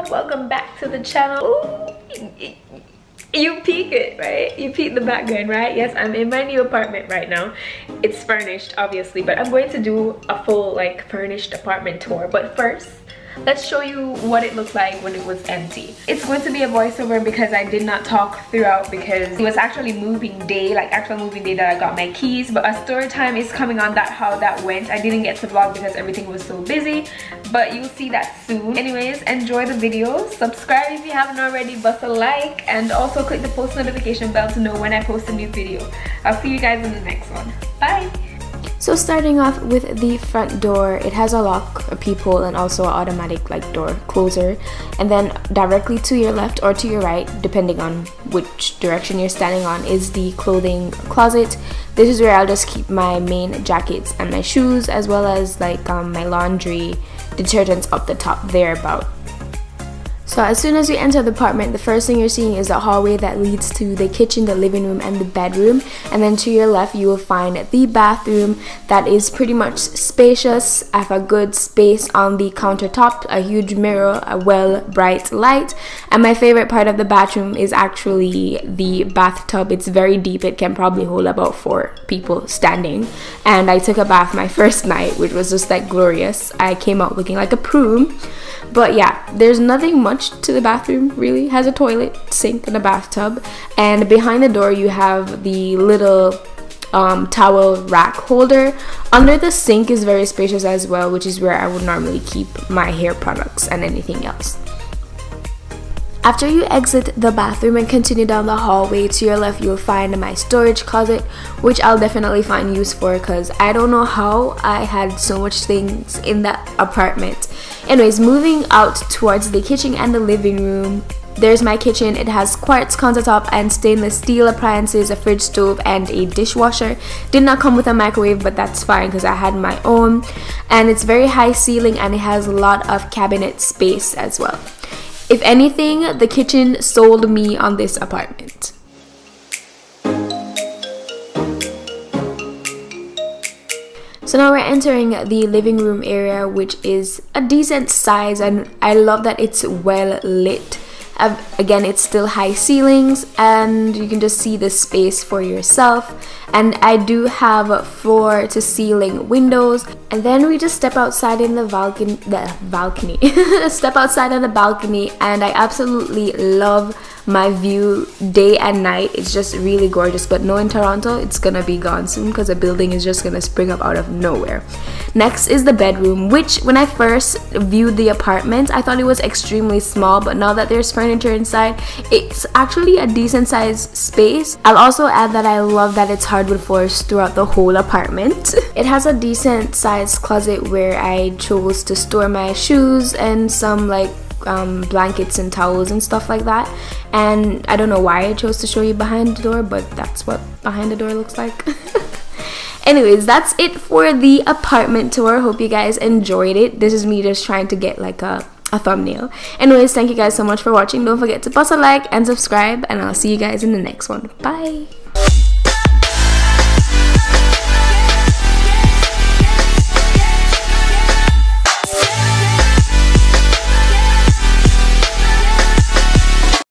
Welcome back to the channel. Ooh, you peek it, right? You peek the background, right? Yes, I'm in my new apartment right now. It's furnished, obviously, but I'm going to do a full like furnished apartment tour. But first, let's show you what it looked like when it was empty. It's going to be a voiceover because I did not talk throughout because it was actually moving day, like actual moving day that I got my keys. But a story time is coming on that how that went. I didn't get to vlog because everything was so busy, but you'll see that soon. Anyways, enjoy the video. Subscribe if you haven't already, bust a like, and also click the post notification bell to know when I post a new video. I'll see you guys in the next one. Bye! So starting off with the front door, it has a lock, a peephole, and also an automatic like door closer. And then directly to your left or to your right, depending on which direction you're standing on, is the clothing closet. This is where I'll just keep my main jackets and my shoes, as well as like my laundry detergents up the top there about. So as soon as you enter the apartment, the first thing you're seeing is a hallway that leads to the kitchen, the living room, and the bedroom. And then to your left, you will find the bathroom that is pretty much spacious. I have a good space on the countertop, a huge mirror, a bright light. And my favorite part of the bathroom is actually the bathtub. It's very deep. It can probably hold about 4 people standing. And I took a bath my first night, which was just like glorious. I came out looking like a prune. But yeah, there's nothing much to the bathroom really. It has a toilet, sink, and a bathtub. And behind the door you have the little towel rack holder. Under the sink is very spacious as well, which is where I would normally keep my hair products and anything else. After you exit the bathroom and continue down the hallway, to your left you'll find my storage closet, which I'll definitely find use for because I don't know how I had so much things in that apartment. Anyways, moving out towards the kitchen and the living room, there's my kitchen. It has quartz countertop and stainless steel appliances, a fridge, stove, and a dishwasher. Did not come with a microwave, but that's fine because I had my own. And it's very high ceiling and it has a lot of cabinet space as well. If anything, the kitchen sold me on this apartment. So now we're entering the living room area, which is a decent size, and I love that it's well lit. Again, it's still high ceilings and you can just see the space for yourself. And I do have floor to ceiling windows. And then we just step outside in the balcony. Step outside on the balcony, and I absolutely love my view day and night. It's just really gorgeous, but no, in Toronto it's gonna be gone soon because the building is just gonna spring up out of nowhere. Next is the bedroom, which when I first viewed the apartment I thought it was extremely small, but now that there's furniture inside, it's actually a decent sized space. I'll also add that I love that it's hardwood floors throughout the whole apartment. It has a decent sized closet where I chose to store my shoes and some like blankets and towels and stuff like that. And I don't know why I chose to show you behind the door, but that's what behind the door looks like. Anyways, that's it for the apartment tour. Hope you guys enjoyed it. This is me just trying to get like a thumbnail. Anyways, thank you guys so much for watching. Don't forget to bust a like and subscribe, and I'll see you guys in the next one. Bye.